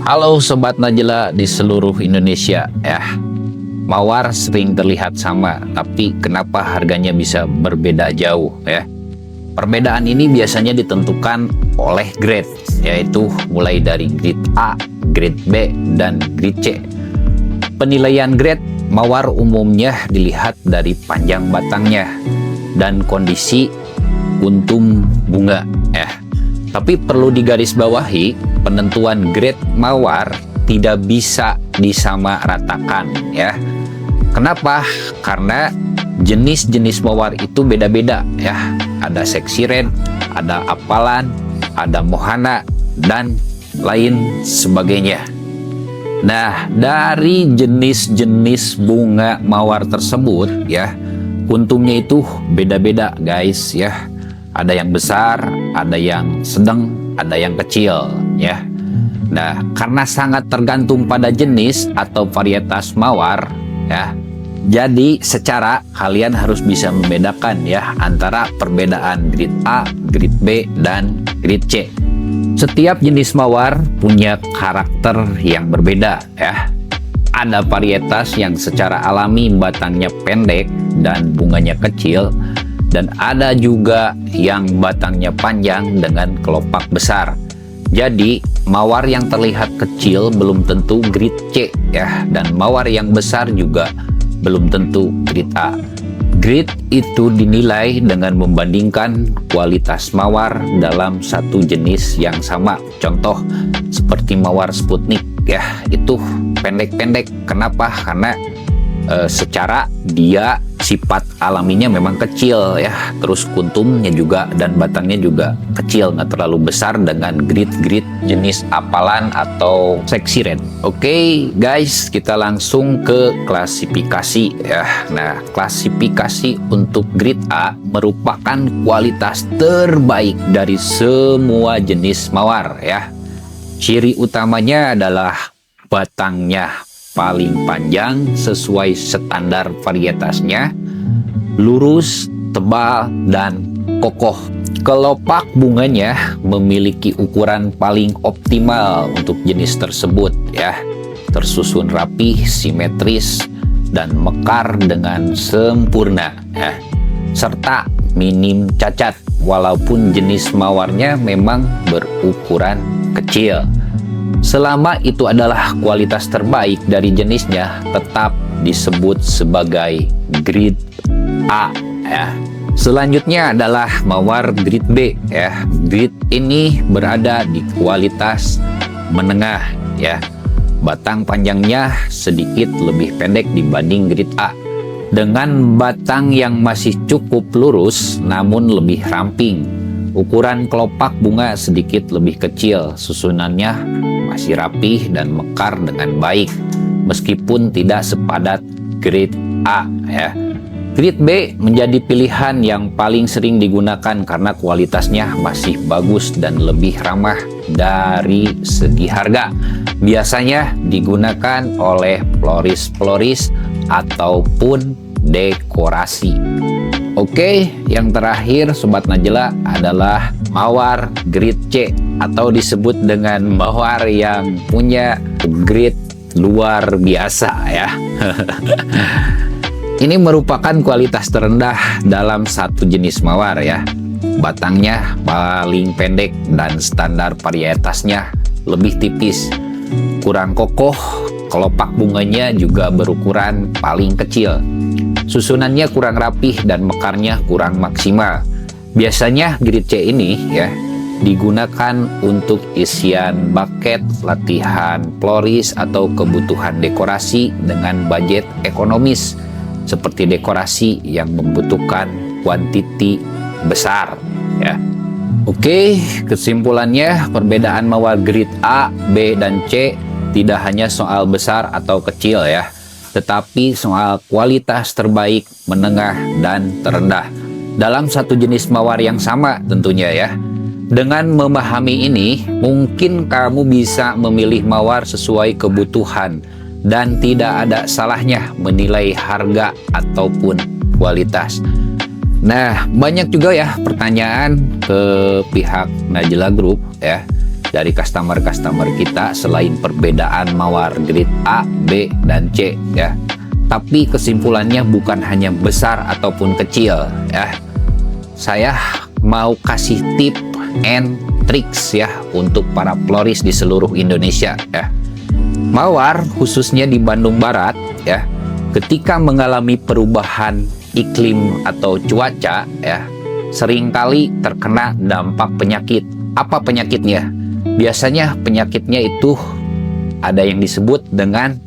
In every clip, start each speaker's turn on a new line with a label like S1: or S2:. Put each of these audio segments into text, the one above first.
S1: Halo Sobat Najela di seluruh Indonesia ya. Mawar sering terlihat sama, tapi kenapa harganya bisa berbeda jauh ya? Perbedaan ini biasanya ditentukan oleh grade, yaitu mulai dari grade A, grade B, dan grade C. Penilaian grade mawar umumnya dilihat dari panjang batangnya dan kondisi kuntum bunga ya. Tapi perlu digarisbawahi, penentuan grade mawar tidak bisa disamaratakan ya. Kenapa? Karena jenis-jenis mawar itu beda-beda ya. Ada seksi red, ada apalan, ada mohana, dan lain sebagainya. Nah, dari jenis-jenis bunga mawar tersebut ya, kuntumnya itu beda-beda guys ya. Ada yang besar, ada yang sedang, ada yang kecil ya. Nah, karena sangat tergantung pada jenis atau varietas mawar ya. Jadi secara kalian harus bisa membedakan ya antara perbedaan grade A, grade B, dan grade C. Setiap jenis mawar punya karakter yang berbeda ya. Ada varietas yang secara alami batangnya pendek dan bunganya kecil, dan ada juga yang batangnya panjang dengan kelopak besar. Jadi mawar yang terlihat kecil belum tentu grade C ya, dan mawar yang besar juga belum tentu grade A. Grade itu dinilai dengan membandingkan kualitas mawar dalam satu jenis yang sama. Contoh seperti mawar Sputnik ya, itu pendek-pendek. Kenapa? Karena secara dia sifat alaminya memang kecil ya, terus kuntumnya juga dan batangnya juga kecil, nggak terlalu besar dengan grid-grid jenis apalan atau seksi red. Oke guys, kita langsung ke klasifikasi ya. Nah, klasifikasi untuk grade A merupakan kualitas terbaik dari semua jenis mawar ya. Ciri utamanya adalah batangnya paling panjang sesuai standar varietasnya, lurus, tebal, dan kokoh. Kelopak bunganya memiliki ukuran paling optimal untuk jenis tersebut ya, tersusun rapih, simetris, dan mekar dengan sempurna ya, serta minim cacat walaupun jenis mawarnya memang berukuran kecil. Selama itu adalah kualitas terbaik dari jenisnya, tetap disebut sebagai grade A ya. Selanjutnya adalah mawar grade B ya. Grade ini berada di kualitas menengah ya. Batang panjangnya sedikit lebih pendek dibanding grade A, dengan batang yang masih cukup lurus namun lebih ramping. Ukuran kelopak bunga sedikit lebih kecil, susunannya masih rapih dan mekar dengan baik, meskipun tidak sepadat grade A ya. Grade B menjadi pilihan yang paling sering digunakan karena kualitasnya masih bagus dan lebih ramah dari segi harga. Biasanya digunakan oleh floris-floris ataupun dekorasi. Oke, yang terakhir Sobat Najela adalah mawar grade C atau disebut dengan mawar yang punya grade luar biasa ya. Ini merupakan kualitas terendah dalam satu jenis mawar ya. Batangnya paling pendek dan standar varietasnya lebih tipis, kurang kokoh. Kelopak bunganya juga berukuran paling kecil. Susunannya kurang rapih dan mekarnya kurang maksimal. Biasanya grade C ini ya digunakan untuk isian buket, latihan floris, atau kebutuhan dekorasi dengan budget ekonomis seperti dekorasi yang membutuhkan kuantiti besar ya. Oke, kesimpulannya perbedaan mawar grade A, B, dan C tidak hanya soal besar atau kecil ya, tetapi soal kualitas terbaik, menengah, dan terendah dalam satu jenis mawar yang sama tentunya ya. Dengan memahami ini, mungkin kamu bisa memilih mawar sesuai kebutuhan dan tidak ada salahnya menilai harga ataupun kualitas. Nah, banyak juga ya pertanyaan ke pihak Najela Group ya. dari customer-customer kita selain perbedaan mawar grade A, B, dan C ya. Tapi kesimpulannya bukan hanya besar ataupun kecil ya. Saya mau kasih tip and tricks ya untuk para floris di seluruh Indonesia ya. Mawar khususnya di Bandung Barat ya, ketika mengalami perubahan iklim atau cuaca ya, seringkali terkena dampak penyakit. Apa penyakitnya? Biasanya penyakitnya itu ada yang disebut dengan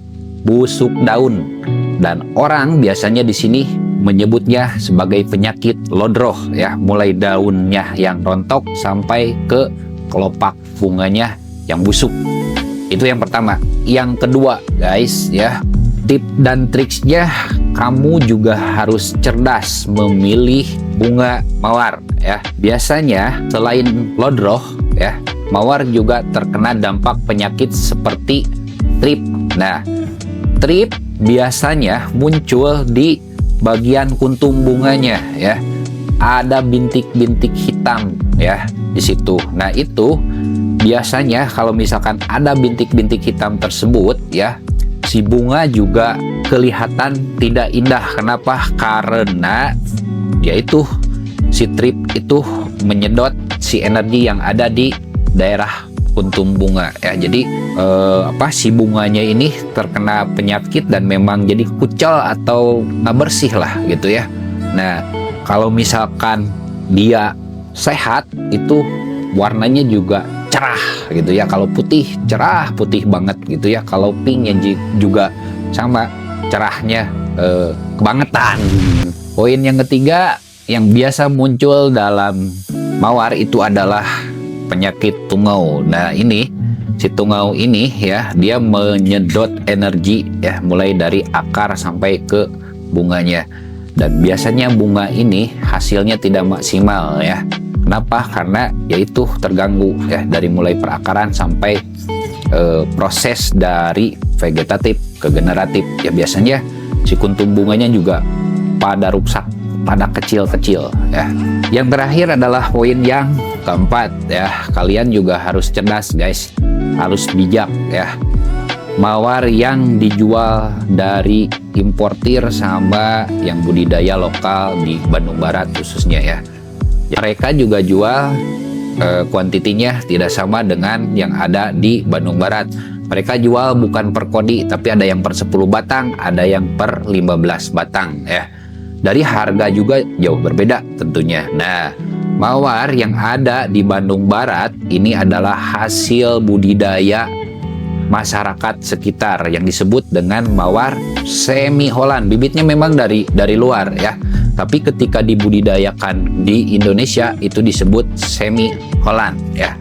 S1: busuk daun, dan orang biasanya di sini menyebutnya sebagai penyakit lodroh ya, mulai daunnya yang rontok sampai ke kelopak bunganya yang busuk. Itu yang pertama. Yang kedua guys ya, tip dan triksnya, kamu juga harus cerdas memilih bunga mawar ya. Biasanya selain lodroh ya, mawar juga terkena dampak penyakit seperti trip. Nah, trip biasanya muncul di bagian kuntum bunganya ya. Ada bintik-bintik hitam ya di situ. Nah, itu biasanya kalau misalkan ada bintik-bintik hitam tersebut ya, si bunga juga kelihatan tidak indah. Kenapa? Karena yaitu si trip itu menyedot si energi yang ada di daerah kuntum bunga ya. Jadi si bunganya ini terkena penyakit dan memang jadi kucel atau nggak bersih lah gitu ya. Nah, kalau misalkan dia sehat itu warnanya juga cerah gitu ya. Kalau putih cerah, putih banget gitu ya. Kalau pink juga sama cerahnya kebangetan. Poin yang ketiga yang biasa muncul dalam mawar itu adalah penyakit tungau. Nah, ini si tungau ini ya, dia menyedot energi ya, mulai dari akar sampai ke bunganya. Dan biasanya bunga ini hasilnya tidak maksimal ya. Kenapa? Karena yaitu terganggu ya, dari mulai perakaran sampai proses dari vegetatif ke generatif ya. Biasanya si kuntum bunganya juga pada rusak, pada kecil-kecil ya. Yang terakhir adalah poin yang keempat ya. Kalian juga harus cerdas guys, harus bijak ya. Mawar yang dijual dari importir sama yang budidaya lokal di Bandung Barat khususnya ya, mereka juga jual kuantitinya tidak sama dengan yang ada di Bandung Barat. Mereka jual bukan per kodi, tapi ada yang per 10 batang, ada yang per 15 batang ya. Dari harga juga jauh berbeda tentunya. Nah, mawar yang ada di Bandung Barat ini adalah hasil budidaya masyarakat sekitar yang disebut dengan mawar semi Holland. Bibitnya memang dari luar ya, tapi ketika dibudidayakan di Indonesia itu disebut semi Holland ya.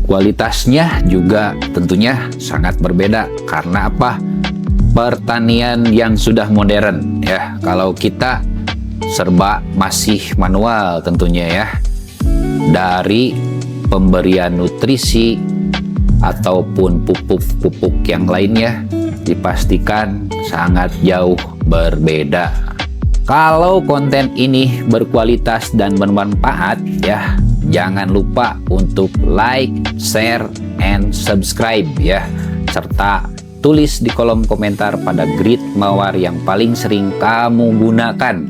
S1: Kualitasnya juga tentunya sangat berbeda. Karena apa? Pertanian yang sudah modern ya. Kalau kita serba masih manual tentunya ya. Dari pemberian nutrisi ataupun pupuk-pupuk yang lainnya dipastikan sangat jauh berbeda. Kalau konten ini berkualitas dan bermanfaat ya, jangan lupa untuk like, share, and subscribe ya, serta tulis di kolom komentar pada grid mawar yang paling sering kamu gunakan.